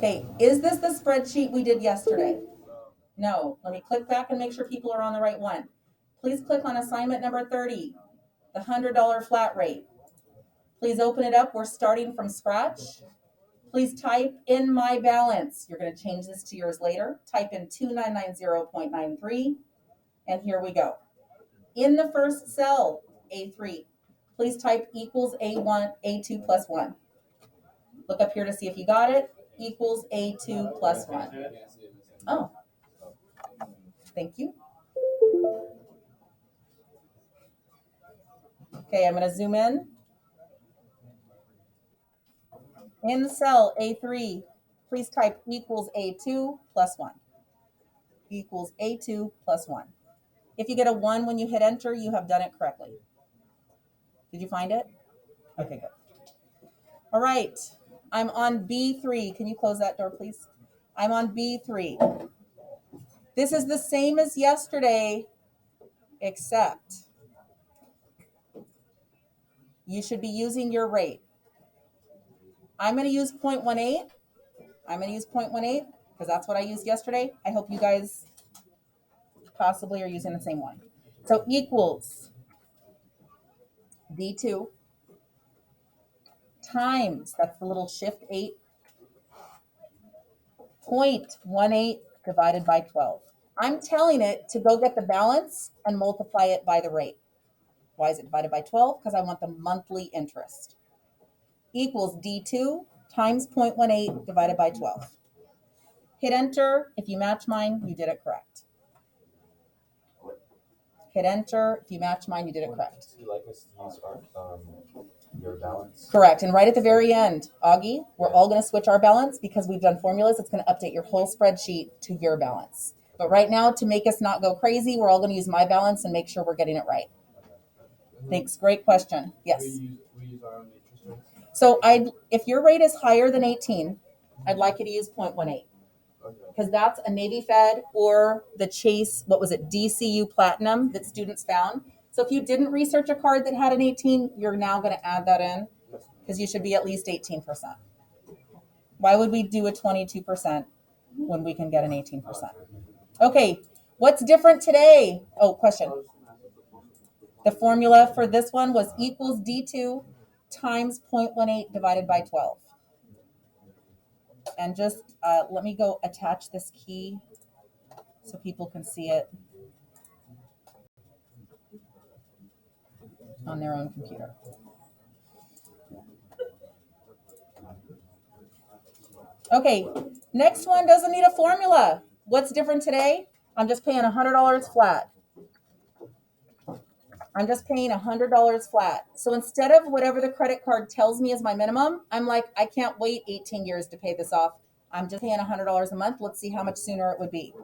Okay, is this the spreadsheet we did yesterday? No. Let me click back and make sure people are on the right one. Please click on assignment number 30, the $100 flat rate. Please open it up. We're starting from scratch. Please type in my balance. You're going to change this to yours later. Type in 2990.93, and here we go. In the first cell, A3, please type equals A2 plus 1. Look up here to see if you got it. Equals A2 plus 1. Oh, thank you. Okay, I'm going to zoom in. In cell A3, please type equals A2 plus 1. Equals A2 plus 1. If you get a 1 when you hit enter, you have done it correctly. Did you find it? Okay, good. All right, I'm on B3. Can you close that door, please? I'm on B3. This is the same as yesterday, except you should be using your rate. I'm going to use 0.18. I'm going to use 0.18 because that's what I used yesterday. I hope you guys possibly are using the same one. So equals D2 times, that's the little shift 8, 0.18 divided by 12. I'm telling it to go get the balance and multiply it by the rate. Why is it divided by 12? Because I want the monthly interest. Equals D2 times 0.18 divided by 12. Hit enter. If you match mine, you did it correct. Hit enter. If you match mine, you did it correct. Do you like us to use your balance? Correct. And right at the very end, Augie, we're all going to switch our balance because we've done formulas. It's going to update your whole spreadsheet to your balance. But right now, to make us not go crazy, we're all going to use my balance and make sure we're getting it right. Thanks. Great question. Yes. We use our own interest rates? So if your rate is higher than 18, I'd like you to use 0.18. Because that's a Navy Fed or the Chase, what was it, DCU Platinum that students found. So if you didn't research a card that had an 18, you're now going to add that in because you should be at least 18%. Why would we do a 22% when we can get an 18%? Okay, what's different today? Oh, question. The formula for this one was equals D2 times 0.18 divided by 12. And just let me go attach this key so people can see it on their own computer. Okay, next one doesn't need a formula. What's different today? I'm just paying $100 flat. I'm just paying $100 flat. So instead of whatever the credit card tells me is my minimum, I'm like, I can't wait 18 years to pay this off. I'm just paying $100 a month. Let's see how much sooner it would be.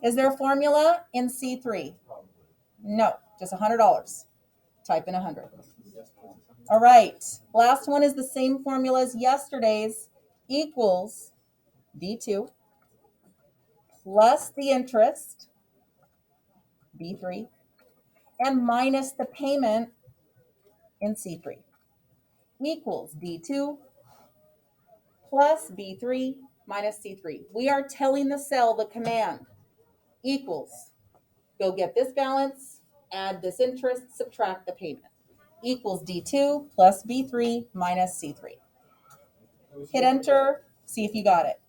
Is there a formula in C3? No, just $100. Type in 100. All right, last one is the same formula as yesterday's, equals D2 plus the interest, B3, and minus the payment in C3, equals D2 plus B3 minus C3. We are telling the cell the command equals, go get this balance, add this interest, subtract the payment, equals D2 plus B3 minus C3. Hit enter, see if you got it.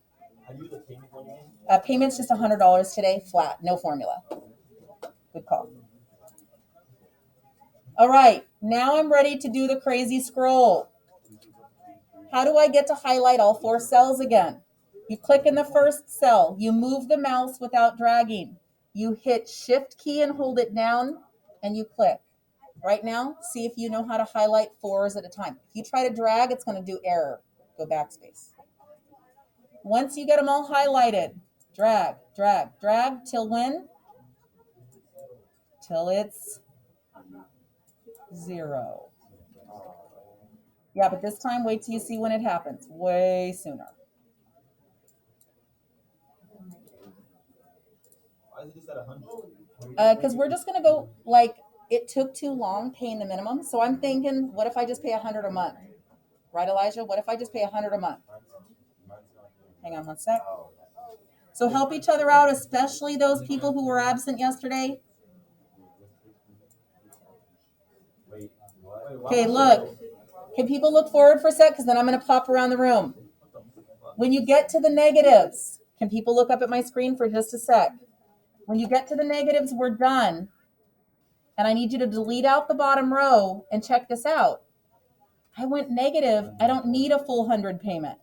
Payment's just $100 today, flat, no formula. Good call. All right, now I'm ready to do the crazy scroll. How do I get to highlight all 4 cells again? You click in the first cell, you move the mouse without dragging. You hit shift key and hold it down, and you click. Right now, see if you know how to highlight 4s at a time. If you try to drag, it's going to do error. Go backspace. Once you get them all highlighted, drag, drag, drag, till when? Till it's 0. Yeah, but this time, wait till you see when it happens. Way sooner. Why is it just at 100? Because we're just going to go, like, it took too long paying the minimum. So I'm thinking, what if I just pay $100 a month? Right, Elijah? What if I just pay $100 a month? Hang on one sec. So help each other out, especially those people who were absent yesterday. Okay, look. Can people look forward for a sec? Because then I'm going to pop around the room. When you get to the negatives, can people look up at my screen for just a sec? When you get to the negatives, we're done. And I need you to delete out the bottom row and check this out. I went negative. I don't need a full 100 payment.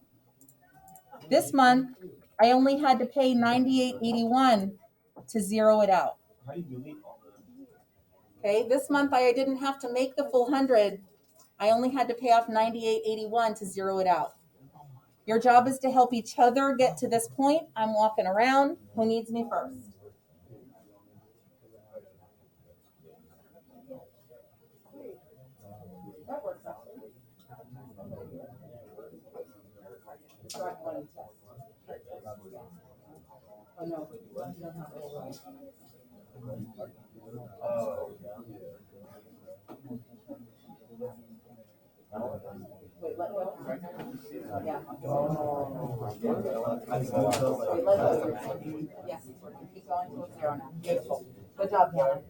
This month, I only had to pay $98.81 to zero it out. Okay, this month I didn't have to make the full 100. I only had to pay off $98.81 to zero it out. Your job is to help each other get to this point. I'm walking around. Who needs me first? That works out. Oh, no. Wait, let go. Yeah. Wait, let go. Yes. Keep going to zero now. Beautiful. Good job, Hannah.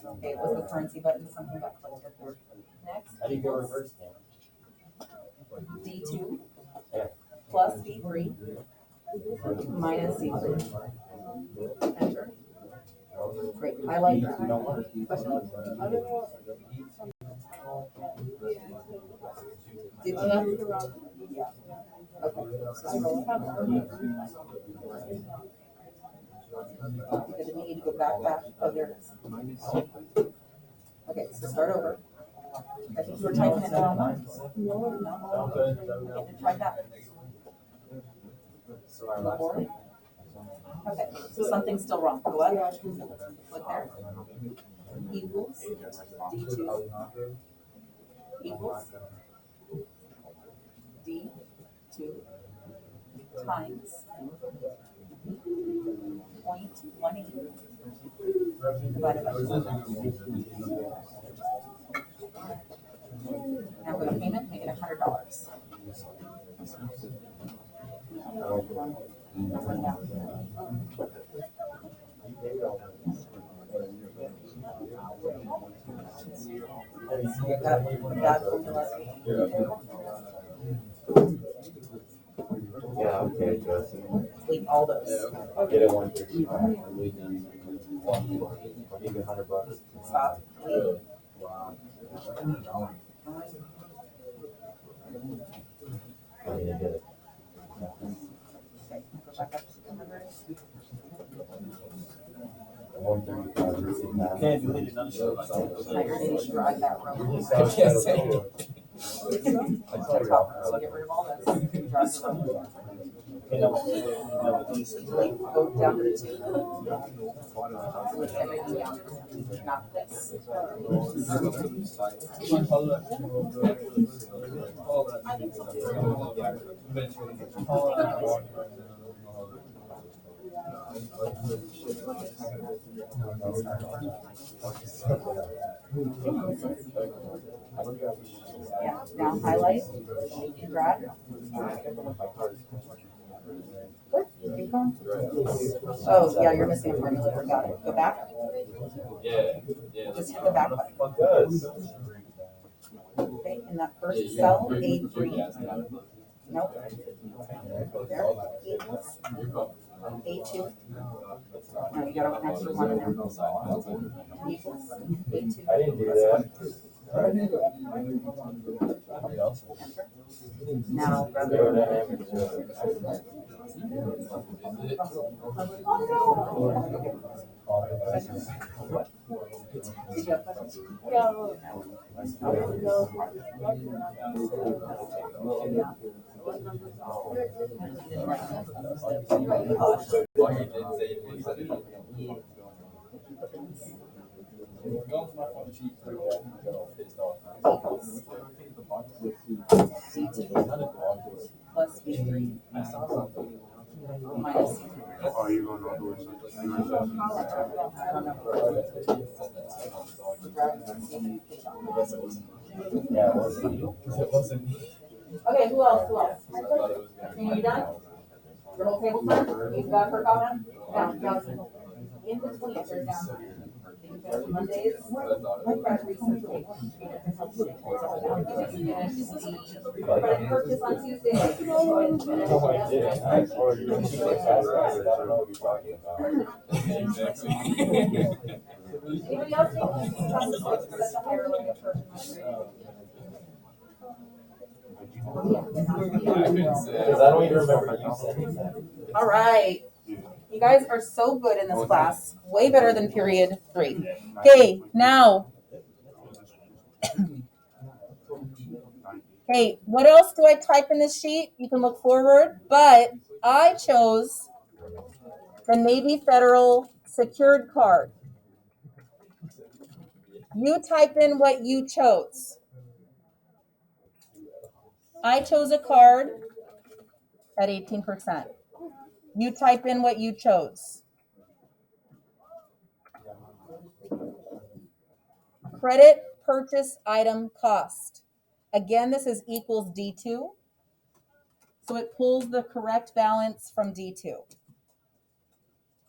Okay, it was the currency button. Something got clicked up there. Next. How do you go reverse now? D2 plus D3 minus C3. Enter. Great. I like that. Did you? Yeah. Okay. Because we need to go back. Oh, there it is. Okay, so start over. I think you were typing it down. No. Okay, try that. Okay, so something's still wrong. Go up. Click there. Equals D2 equals D2 times 0.18 divided by 4. Now go to payment, make it $100. Yeah, okay, Jesse. Delete all those. I'll get it 135. I'll need $100. Stop. Delete. I need to get it. Okay, go back up to 200. 135. Can't delete it, none of Now you're going to drive that row. I can't say it. So get rid of all this. Drive the row. Delete. Go down to the 2. Delete everything down to 2. Not this. Yeah, now highlight and drag. Good, keep going. Oh, yeah, you're missing a formula. Got it. Go back. Yeah. Just hit the back button. Okay, in that first cell, A3. Nope. There, equals A2. No, you got an extra one in there. Equals A2. I didn't do that. Now, did you have questions? C2 Yeah, it wasn't. Okay, who else? Who else? Are you done? Your whole table's done? You've got her comment? Yeah. In between, they're down. Mondays, credit research week. Credit purchase on Tuesday. No, I didn't. I saw you. I don't know what you're talking about. Exactly. Anybody else think that's a higher level person? Because I don't even remember you saying that. All right. You guys are so good in this class. Way better than period 3. Okay, now. Hey, what else do I type in this sheet? You can look forward, but I chose the Navy Federal secured card. You type in what you chose. I chose a card at 18%. You type in what you chose. Credit purchase item cost. Again, this is equals D2. So it pulls the correct balance from D2.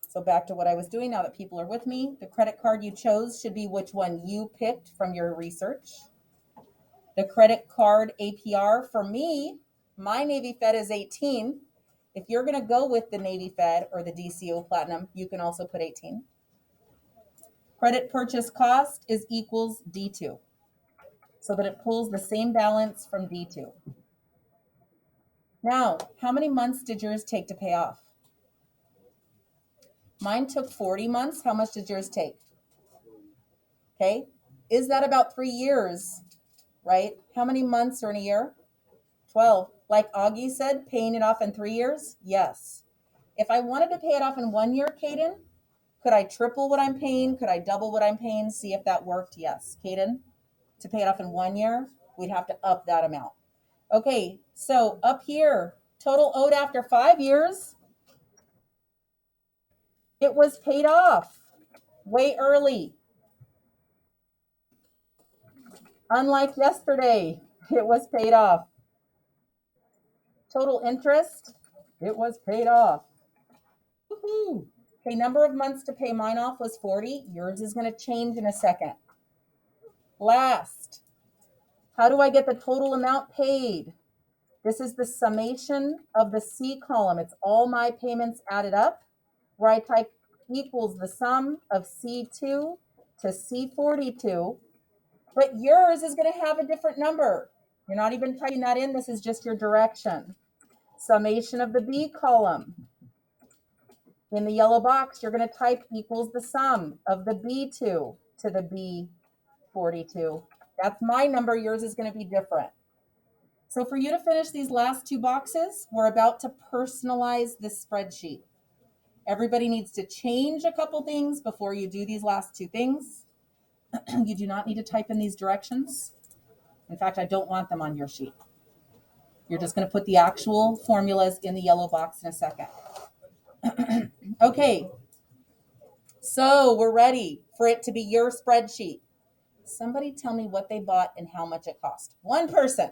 So back to what I was doing now that people are with me. The credit card you chose should be which one you picked from your research. The credit card APR for me, my Navy Fed is 18. If you're going to go with the Navy Fed or the DCO Platinum, you can also put 18. Credit purchase cost is equals D2, so that it pulls the same balance from D2. Now, how many months did yours take to pay off? Mine took 40 months. How much did yours take? Okay. Is that about 3 years, right? How many months are in a year? 12. Like Augie said, paying it off in 3 years? Yes. If I wanted to pay it off in 1 year, Caden, could I triple what I'm paying? Could I double what I'm paying? See if that worked? Yes. Caden, to pay it off in 1 year, we'd have to up that amount. Okay, so up here, total owed after 5 years, it was paid off way early. Unlike yesterday, it was paid off. Total interest, it was paid off. Woohoo! Okay, number of months to pay mine off was 40. Yours is going to change in a second. Last, how do I get the total amount paid? This is the summation of the C column. It's all my payments added up, where I type equals the sum of C2 to C42. But yours is going to have a different number. You're not even typing that in. This is just your direction. Summation of the B column. In the yellow box, you're going to type equals the sum of the B2 to the B42. That's my number. Yours is going to be different. So for you to finish these last 2 boxes, we're about to personalize this spreadsheet. Everybody needs to change a couple things before you do these last 2 things. You do not need to type in these directions. In fact, I don't want them on your sheet. You're just going to put the actual formulas in the yellow box in a second. Okay, so we're ready for it to be your spreadsheet. Somebody tell me what they bought and how much it cost. One person,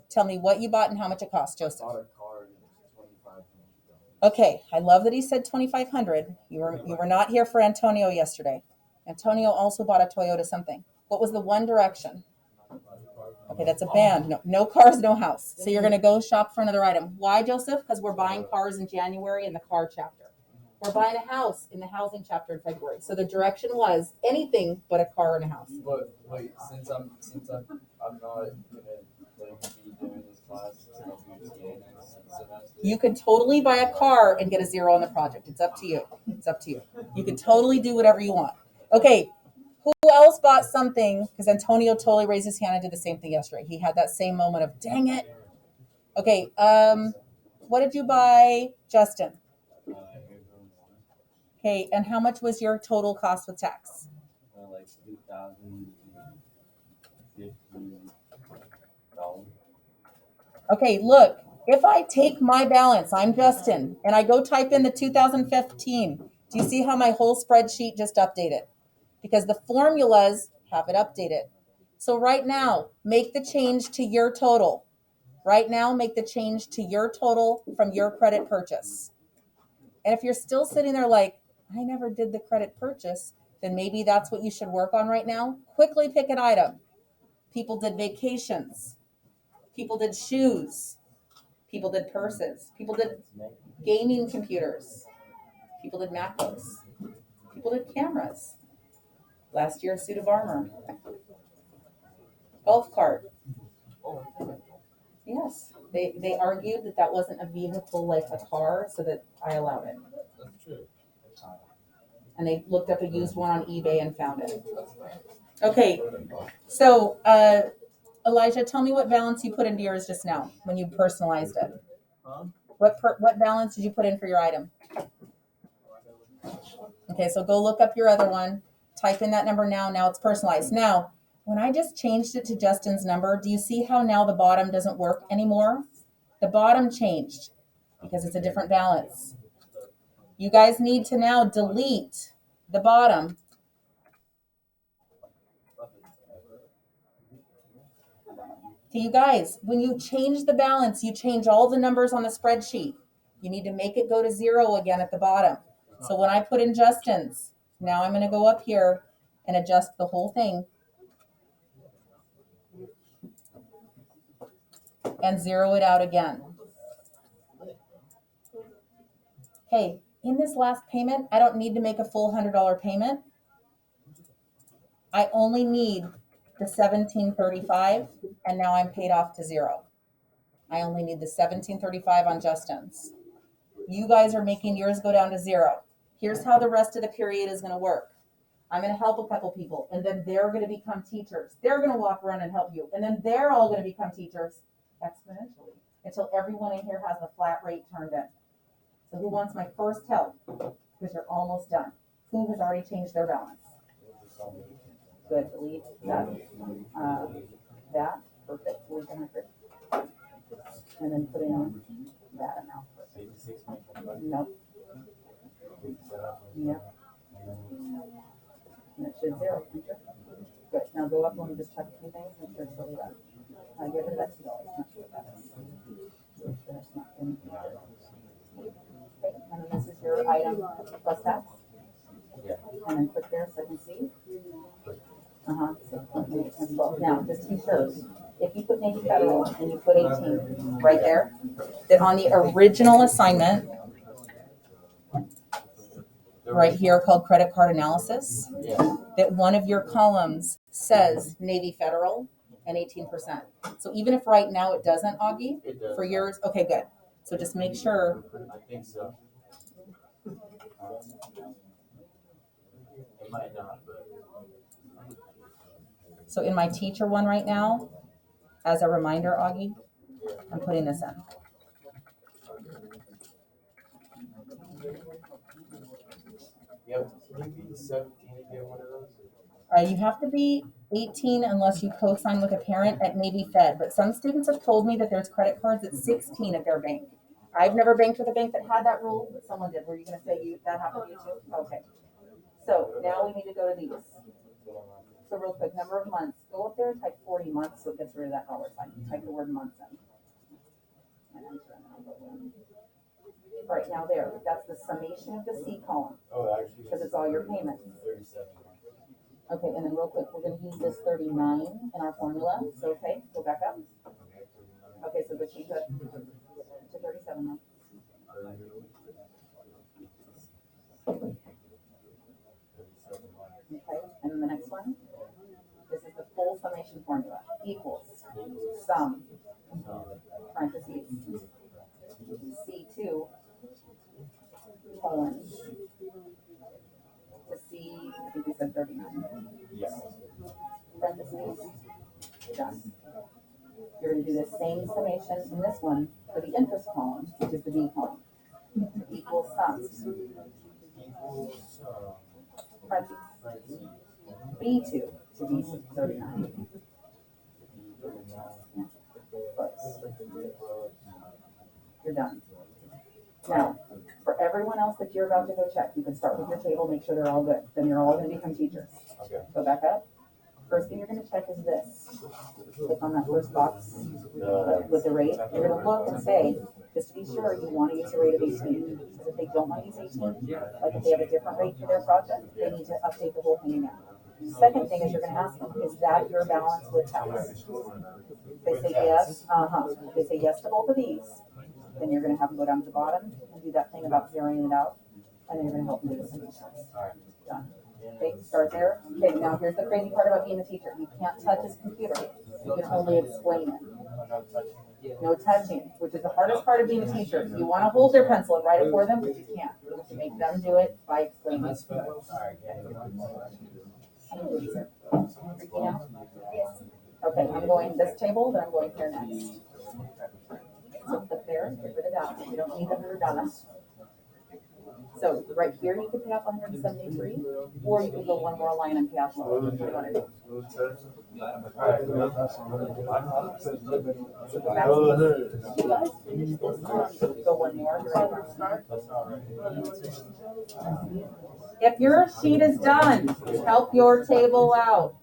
tell me what you bought and how much it cost, Joseph. Okay, I love that he said 2,500. You were not here for Antonio yesterday. Antonio also bought a Toyota something. What was the one direction? Okay, that's a band. No cars, no house. So you're going to go shop for another item. Why, Joseph? Because we're buying cars in January in the car chapter. We're buying a house in the housing chapter in February. So the direction was anything but a car and a house. But wait, since I'm not gonna be doing this class, I'll be TA next semester. You could totally buy a car and get a 0 on the project. It's up to you. It's up to you. You can totally do whatever you want. Okay. Who else bought something? Because Antonio totally raised his hand and did the same thing yesterday. He had that same moment of, dang it. Okay. What did you buy, Justin? Okay. And how much was your total cost with tax? Like $2,050. Okay. Look, If I take my balance, I'm Justin, and I go type in the 2015, do you see how my whole spreadsheet just updated? Because the formulas have it updated. So right now, make the change to your total. Right now, make the change to your total from your credit purchase. And if you're still sitting there like, I never did the credit purchase, then maybe that's what you should work on right now. Quickly pick an item. People did vacations. People did shoes. People did purses. People did gaming computers. People did MacBooks. People did cameras. Last year, a suit of armor. Golf cart. Yes. They argued that that wasn't a vehicle like a car, so that I allowed it. That's true. And they looked up a used one on eBay and found it. Okay. So, Elijah, tell me what balance you put into yours just now when you personalized it. Huh? What balance did you put in for your item? Okay, so go look up your other one, type in that number now. Now it's personalized. Now, when I just changed it to Justin's number, do you see how now the bottom doesn't work anymore? The bottom changed because it's a different balance. You guys need to now delete the bottom. Okay, you guys, when you change the balance, you change all the numbers on the spreadsheet. You need to make it go to 0 again at the bottom. So when I put in Justin's, now I'm going to go up here and adjust the whole thing and 0 it out again. Okay, in this last payment, I don't need to make a full $100 payment. I only need the $17.35, and now I'm paid off to 0. I only need the $17.35 on Justin's. You guys are making yours go down to 0. Here's how the rest of the period is going to work. I'm going to help a couple people, and then they're going to become teachers. They're going to walk around and help you, and then they're all going to become teachers exponentially until everyone in here has the flat rate turned in. So who wants my first help? Because you're almost done. Who has already changed their balance? Good. Delete that. That. Perfect. Delete the 100. And then put in that amount. Nope. Yep. And it should 0. Good. Now go up and just check a few things. Make sure it's really done. Get rid of that $2. Not sure what that is. That's not in here. Okay. And then this is your item plus tax. Yeah. And then click there so I can see. So, now, just to be sure, if you put Navy Federal and you put 18 right there, then on the original assignment, right here called credit card analysis, that one of your columns says Navy Federal and 18%. So even if right now it doesn't, Augie, for yours, okay, good. So just make sure. I think so. It might not, but. So in my teacher one right now, as a reminder, Augie, I'm putting this in. Yep. Can you be 17 to get one of those? You have to be 18 unless you co-sign with a parent at Navy Fed. But some students have told me that there's credit cards at 16 at their bank. I've never banked with a bank that had that rule, but someone did. Were you going to say that happened to you too? Okay. So now we need to go to these. So real quick, number of months. Go up there and type 40 months so it gets rid of that dollar sign. Type the word months in. And enter, and I'll go down. Right now there, that's the summation of the C column. Oh, actually. Because it's all your payments. 37. Okay, and then real quick, we're going to use this 39 in our formula. So, okay, go back up. Okay, so go change that to 37 now. Okay, and then the next one. This is the full summation formula. Equals sum, parentheses, C2, colon, to C, I think we said 39. Yes. Parentheses, done. You're going to do the same summation in this one for the interest column, which is the B column. Equals sums. Parentheses. B2 to B39. you're done. Now, for everyone else that you're about to go check, you can start with your table, make sure they're all good. Then you're all gonna become teachers. Okay. Go back up. First thing you're gonna check is this. Click on that first box with the rate. You're gonna look and say, just to be sure, you wanna use a rate of 18. Because if they don't wanna use 18, like if they have a different rate for their project, they need to update the whole thing again. Second thing is you're gonna ask them, is that your balance with tax? They say yes, They say yes to both of these. Then you're gonna have them go down to the bottom and do that thing about zeroing it out. And then you're gonna help them do the summations. Done. Okay, start there. Okay, now here's the crazy part about being a teacher. You can't touch his computer. You can only explain it. No touching, which is the hardest part of being a teacher. You wanna hold their pencil and write it for them, but you can't. You have to make them do it by explaining it. Freaking out? Okay, I'm going this table, then I'm going here next. So click there, get rid of that. You don't need them, you're done. So right here, you could pay off 173, or you could go one more line and pay off more. What do you want to do? So go back to you go one more. If your sheet is done, help your table out.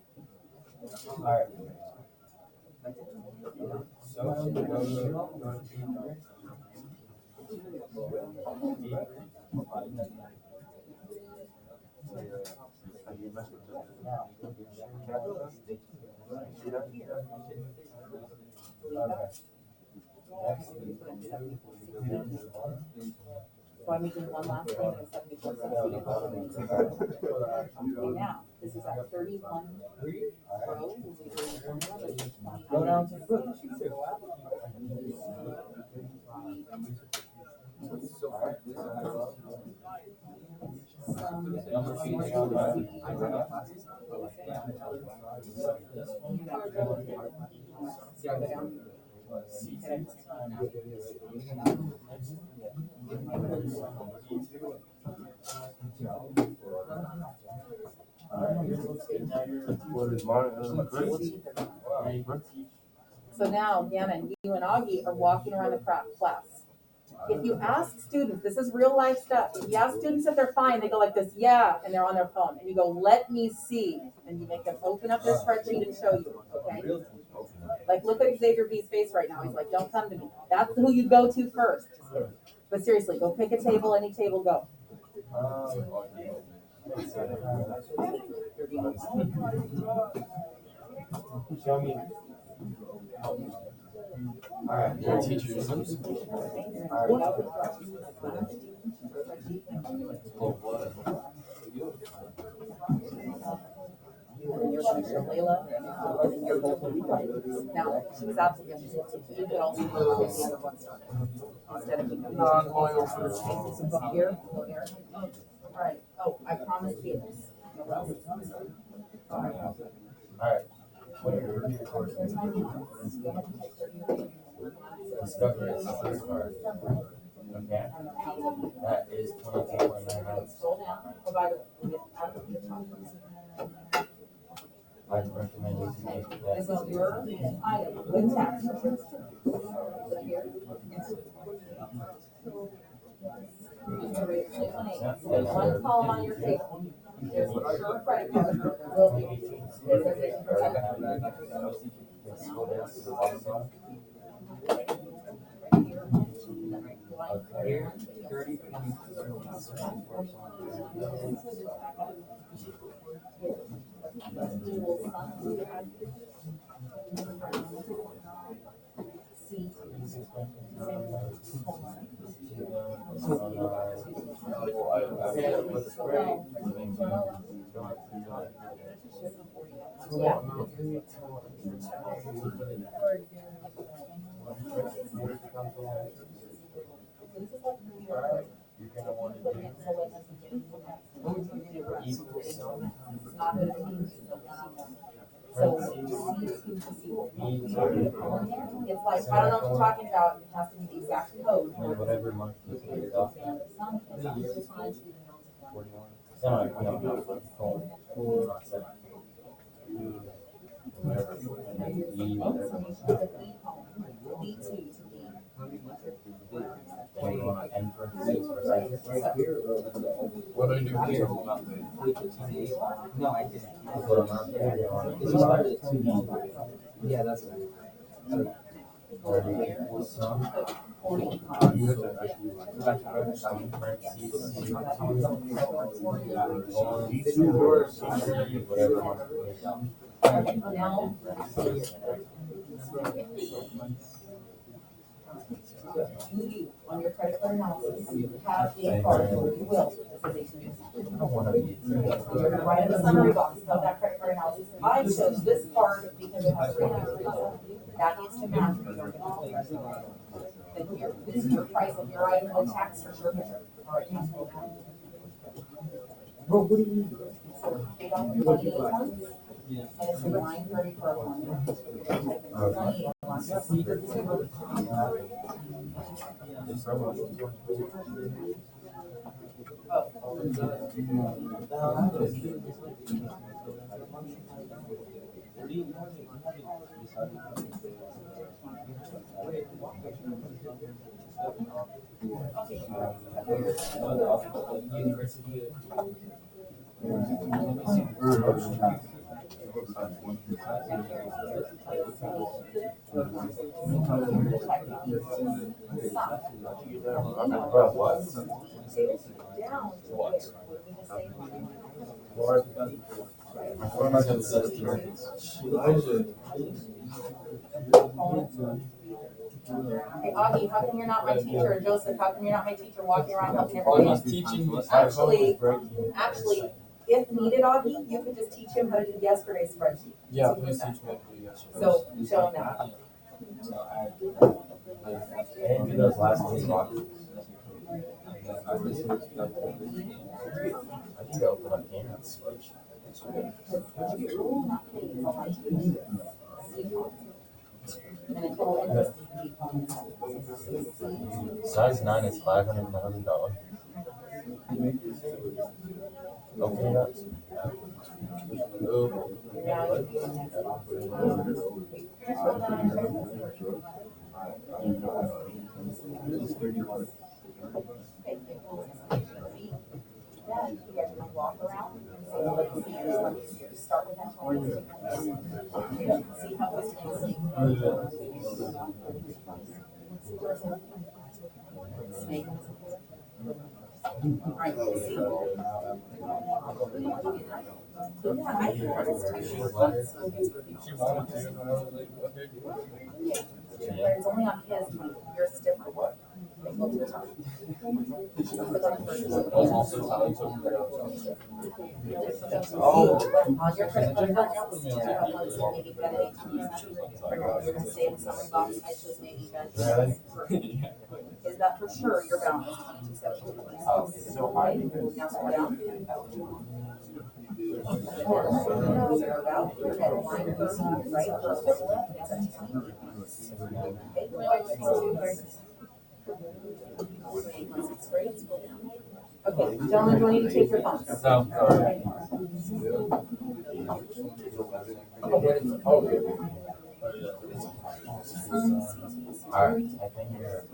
So I'm making one last thing at 74.60. Okay, now this is at 31 row. Go down to So now, Gannon, you and Augie are walking around the class. If you ask students, this is real life stuff. If you ask students if they're fine, they go like this, yeah, and they're on their phone. And you go, let me see. And you make them open up their spreadsheet and show you, okay? Like, look at Xavier B's face right now. He's like, don't come to me. That's who you go to first. But seriously, go pick a table, any table, go. Show me. Alright, teachers. And you're going to show Layla, and then you're both going to be right. Now, she was absolutely, so you could also go get the other one started. Instead of becoming non-loyal for the spaces and go here, go here. All right, oh, I promised Felix. Alright. What are your recordings? Discovery is the first part. Okay. That is 22.9. Scroll down. Oh, by the way, we get out of the top. I recommend you to make that. This is your item with tax. Click here. There's one column on your table. There's your credit card. There will be. It says yeah. It's like, I don't know what you're talking about, it has to be the exact code. Whatever month you take it off. What do I do here? No, I didn't. It started at 2 Yeah, that's right. Now, you, on your credit card analysis, have a card, you will, this is you're gonna write in the summary box of that credit card analysis. I chose this card because it has 300. That needs to match what you're gonna. Then here, this is your price of your item with tax for sure. All right, tax for that. So take off your 28 months, and it's your 930 for a month. Type in 28 months. Hey, Augie, how come you're not my teacher? And Joseph, how come you're not my teacher walking around helping everybody? Actually, if needed, Augie, you could just teach him how to do yesterday's spreadsheet. Yeah, please teach me how to do yesterday. So show him that. I didn't do those last two boxes. I think I opened up Canaan's spreadsheet. Size 9 is $500,000. Okay, that's. You guys can walk around and say, let's see yours, let me see yours. Start with that. See how this goes. Snake. All right, see. Yeah, I think that's too. She wanted to, and I was like, okay. But it's only on his money. Yours is different. Go to the top. I was also telling someone that I was On your credit card balance, maybe better. You're gonna stay in the summary box. I chose maybe better. Is that for sure your balance? 2270. Oh, so high. Now scroll down. Zero out. Your head line goes right. Okay, gentlemen, do I need to take your phones? No, sorry. Alright, I think you're.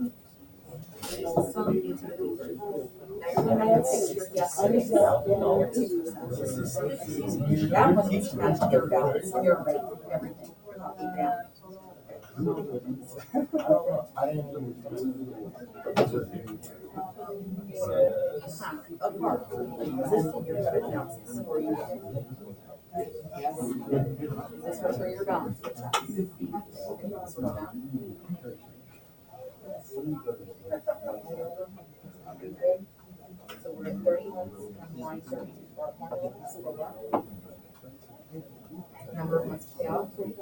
That one needs to match your balance, your rate, everything. Yeah. Apart from the existing, your credit analysis, or you. Yes. Is this for sure your balance? So we're at 30 months, line 32, number of months to pay off. Please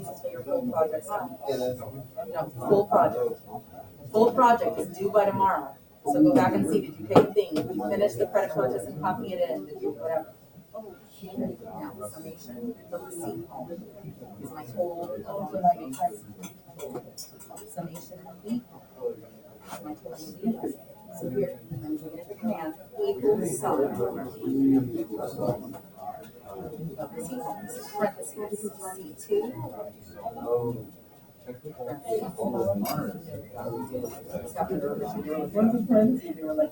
until your full project's done. No, full project. Full project is due by tomorrow. So go back and see, did you pay the thing? Did you finish the credit purchase and copy it in? Did you whatever? Now, summation, the receipt is my total. Summation complete. My total complete. So here, I'm going to command equals sum. Parentheses, C2. What's the parentheses? They were like,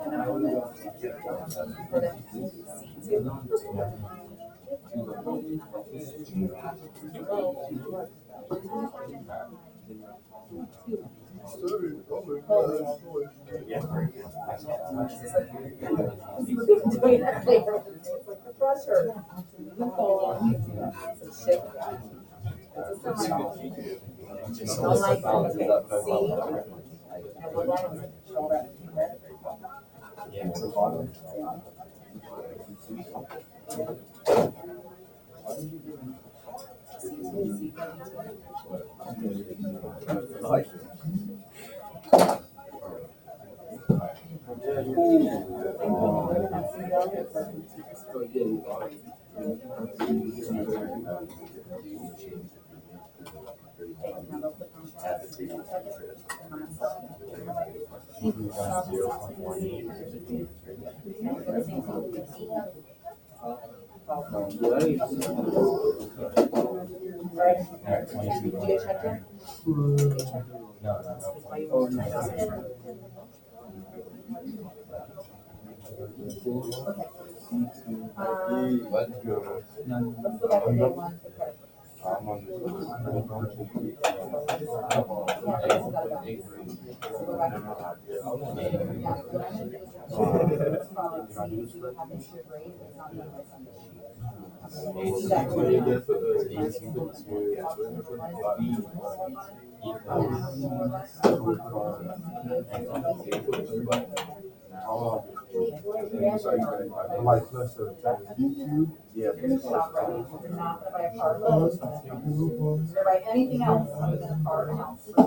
Buy anything else other than a car or a house. Do a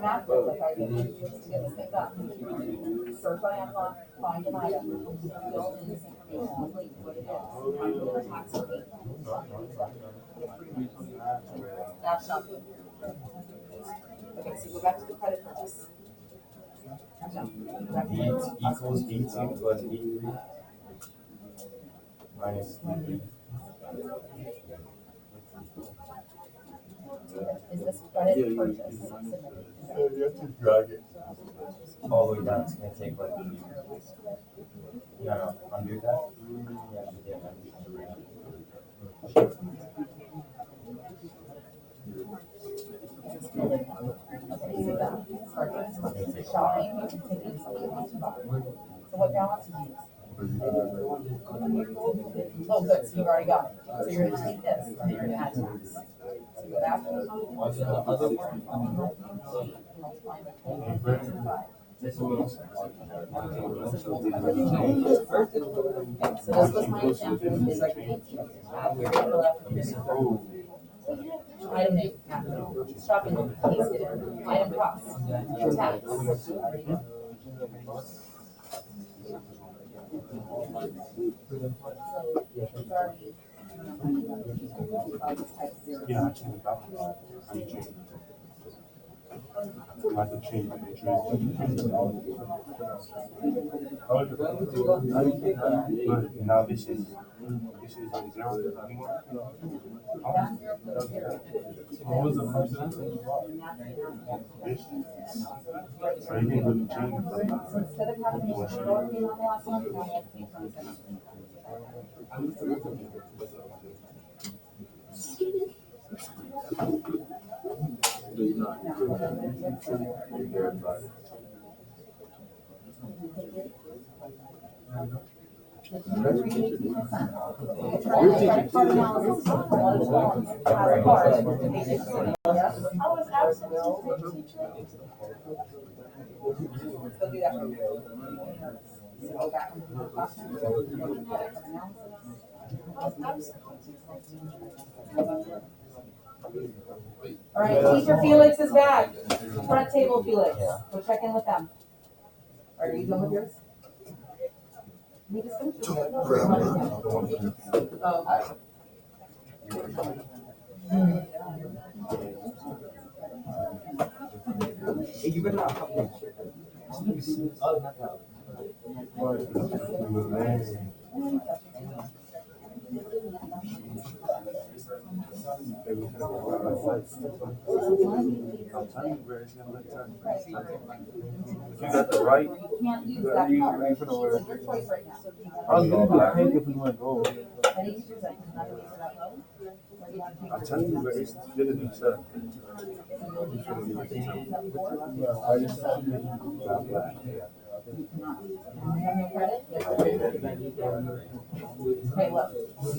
math book like I did to get this thing done. Search on Amazon, find an item, fill in this information, complete what it is, find the tax rate. That's not good. Okay, so go back to the credit purchase. Equals 18 plus 83 minus 3. Is this credit purchase? You have to drag it all the way down. It's going to take like no, undo that. Shopping, taking something to buy. So what balance do you use? Oh, good, so you've already got it. So you're gonna take this, and you're gonna add tax. So go back. So this was my example, is like 18. Add your item name, shopping, item cost, tax. Yeah, I changed that one. I changed it. I had to change my interest. Good. Now this is like 0 anymore. What was the percent? This. So you can really change it. Instead of having a zero payment on the last one, now you have to pay 20%. All right, teacher Felix is back. Front table Felix. Go check in with them. Are you done with yours? We just finished. Oh. You better not come. You got the right. You can't use that You color. for the wear. It's your choice right now. I'll give you a pink if we want gold. I need to choose that. Not to be for that low. I'm telling you, but it's gonna be tough. Yeah, I just Okay, look,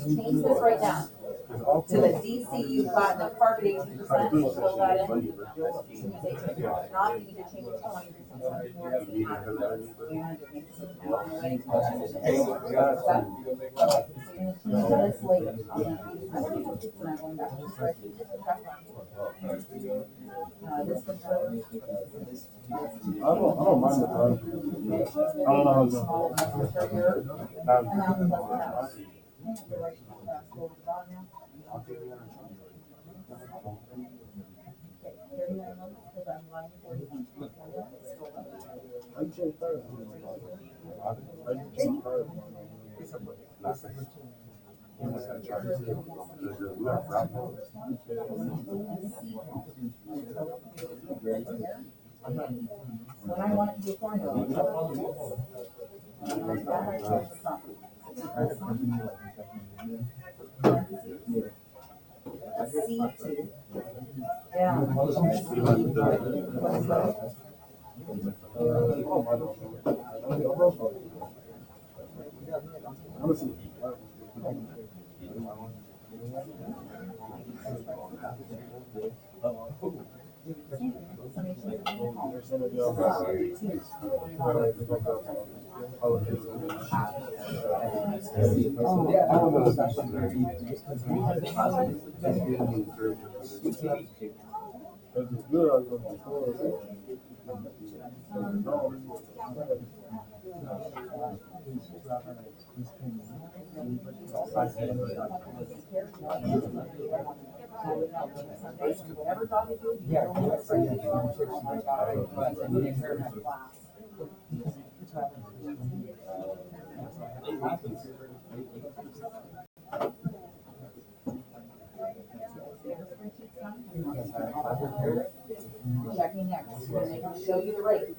change this right now to the DCU platinum carpet 18%, we'll fill that in. Not, you need to change it to 20%. I don't mind the color. I don't know how to When I want it to be formula. C2. Checking next. Show you the rate.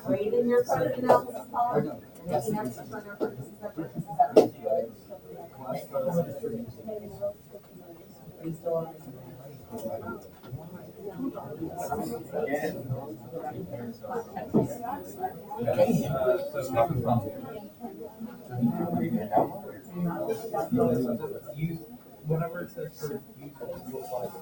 Rate in your credit analysis column. Making up for their purchases, their purchases, their purchases. Are you still on? Whenever it says for use, you'll apply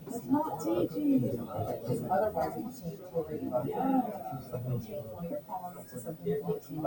It's not teaching. Otherwise, you just need to read. Change one of your columns to something 14.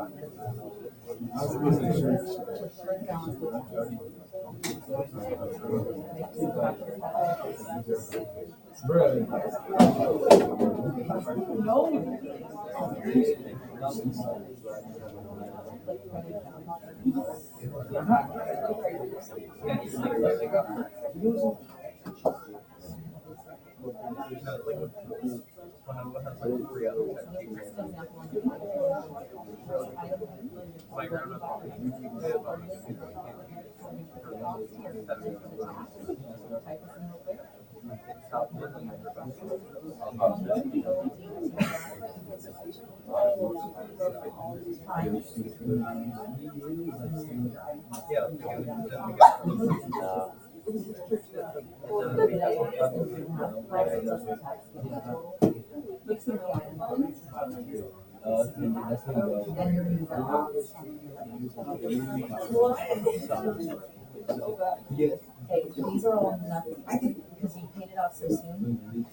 Okay, these are all nothing, because you painted off so soon.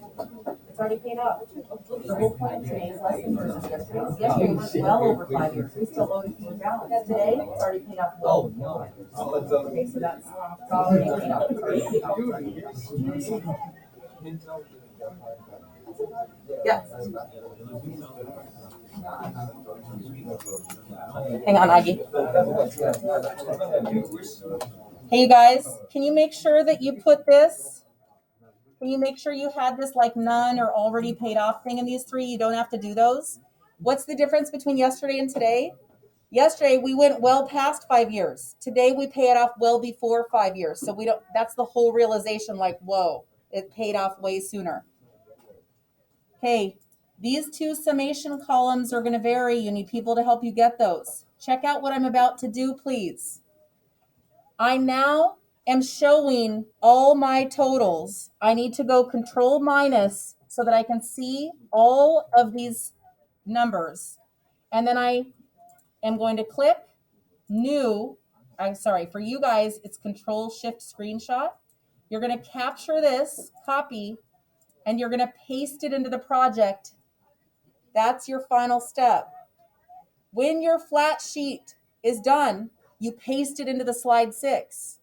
It's already paid off. The whole point of today's lesson versus yesterday's. Yesterday was well over 5 years. We still owe a huge balance. Today, it's already paid off. Oh, no. Okay, so that's already paid off. It's already paid off. Yeah. Hang on, Aggie. Hey, you guys, can you make sure that you put this? Can you make sure you had this like none or already paid off thing in these three? You don't have to do those. What's the difference between yesterday and today? Yesterday we went well past 5 years. Today we pay it off well before 5 years. So we don't, that's the whole realization, like, whoa, it paid off way sooner. Okay, these two summation columns are going to vary. You need people to help you get those. Check out what I'm about to do, please. I now am showing all my totals. I need to go control minus so that I can see all of these numbers. And then I am going to click new. I'm sorry, for you guys, it's control shift screenshot. You're going to capture this, copy, and you're going to paste it into the project. That's your final step. When your flat sheet is done, you paste it into the slide 6.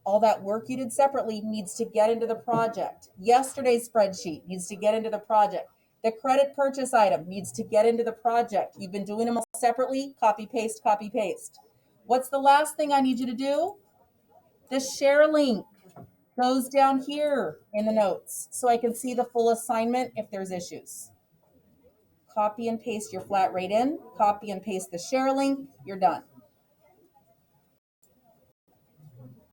All that work you did separately needs to get into the project. Yesterday's spreadsheet needs to get into the project. The credit purchase item needs to get into the project. You've been doing them all separately. Copy, paste, copy, paste. What's the last thing I need you to do? The share link goes down here in the notes so I can see the full assignment if there's issues. Copy and paste your flat rate in, copy and paste the share link, you're done.